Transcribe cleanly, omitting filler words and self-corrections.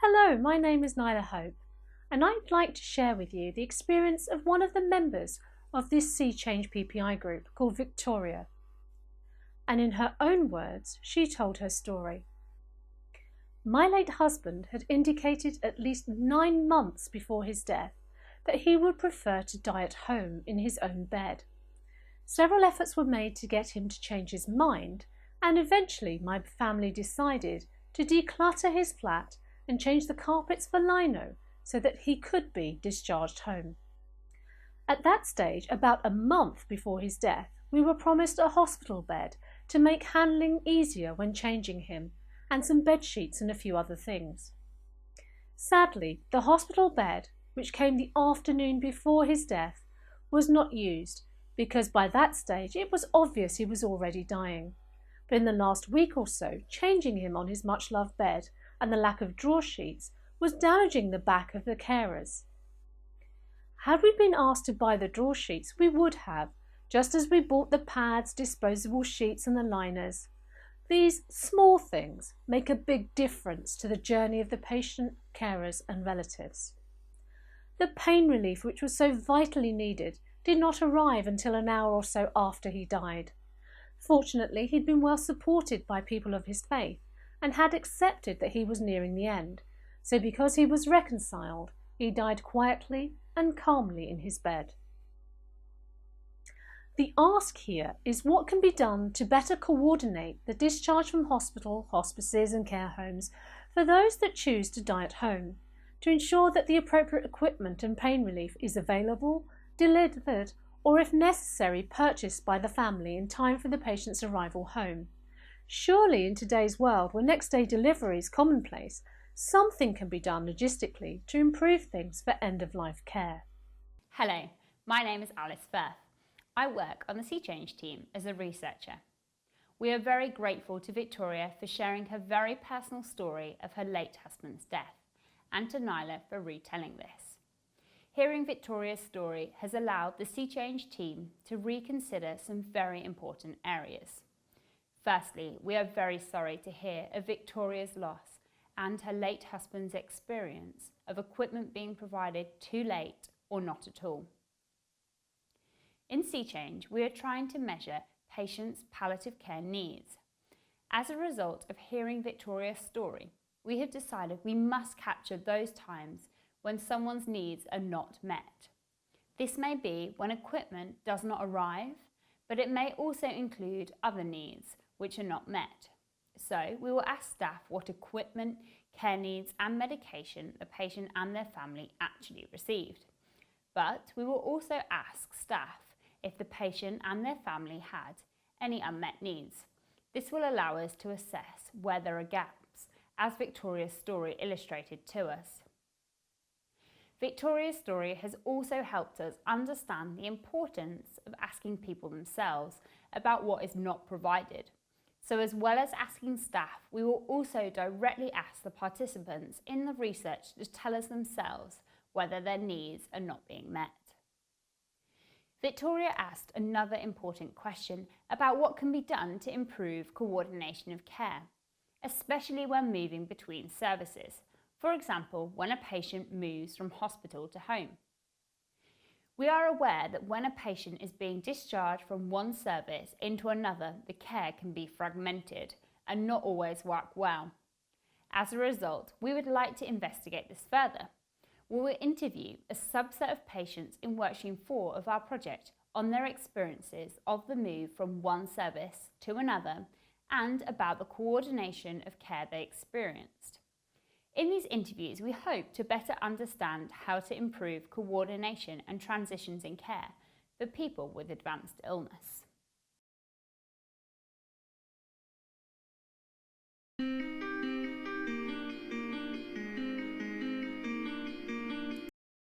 Hello, my name is Nyla Hope, and I'd like to share with you the experience of one of the members of this Sea Change PPI group called Victoria. And in her own words, she told her story. My late husband had indicated at least 9 months before his death that he would prefer to die at home in his own bed. Several efforts were made to get him to change his mind, and eventually my family decided to declutter his flat and change the carpets for lino so that he could be discharged home. At that stage, about a month before his death, we were promised a hospital bed to make handling easier when changing him, and some bed sheets and a few other things. Sadly, the hospital bed, which came the afternoon before his death, was not used because by that stage it was obvious he was already dying. But in the last week or so, changing him on his much-loved bed and the lack of drawer sheets was damaging the back of the carers. Had we been asked to buy the drawer sheets, we would have, just as we bought the pads, disposable sheets and the liners. These small things make a big difference to the journey of the patient, carers and relatives. The pain relief, which was so vitally needed, did not arrive until an hour or so after he died. Fortunately, he'd been well supported by people of his faith and had accepted that he was nearing the end, so because he was reconciled, he died quietly and calmly in his bed. The ask here is what can be done to better coordinate the discharge from hospital, hospices and care homes for those that choose to die at home, to ensure that the appropriate equipment and pain relief is available, delivered, or if necessary purchased by the family in time for the patient's arrival home. Surely in today's world, where next day delivery is commonplace, something can be done logistically to improve things for end-of-life care. Hello, my name is Alice Firth. I work on the Sea Change team as a researcher. We are very grateful to Victoria for sharing her very personal story of her late husband's death, and to Nyla for retelling this. Hearing Victoria's story has allowed the Sea Change team to reconsider some very important areas. Firstly, we are very sorry to hear of Victoria's loss and her late husband's experience of equipment being provided too late or not at all. In Sea Change, we are trying to measure patients' palliative care needs. As a result of hearing Victoria's story, we have decided we must capture those times when someone's needs are not met. This may be when equipment does not arrive, but it may also include other needs which are not met. So we will ask staff what equipment, care needs and medication the patient and their family actually received. But we will also ask staff if the patient and their family had any unmet needs. This will allow us to assess where there are gaps, as Victoria's story illustrated to us. Victoria's story has also helped us understand the importance of asking people themselves about what is not provided. So as well as asking staff, we will also directly ask the participants in the research to tell us themselves whether their needs are not being met. Victoria asked another important question about what can be done to improve coordination of care, especially when moving between services. For example, when a patient moves from hospital to home. We are aware that when a patient is being discharged from one service into another, the care can be fragmented and not always work well. As a result, we would like to investigate this further. We will interview a subset of patients in Workstream 4 of our project on their experiences of the move from one service to another and about the coordination of care they experienced. In these interviews, we hope to better understand how to improve coordination and transitions in care for people with advanced illness.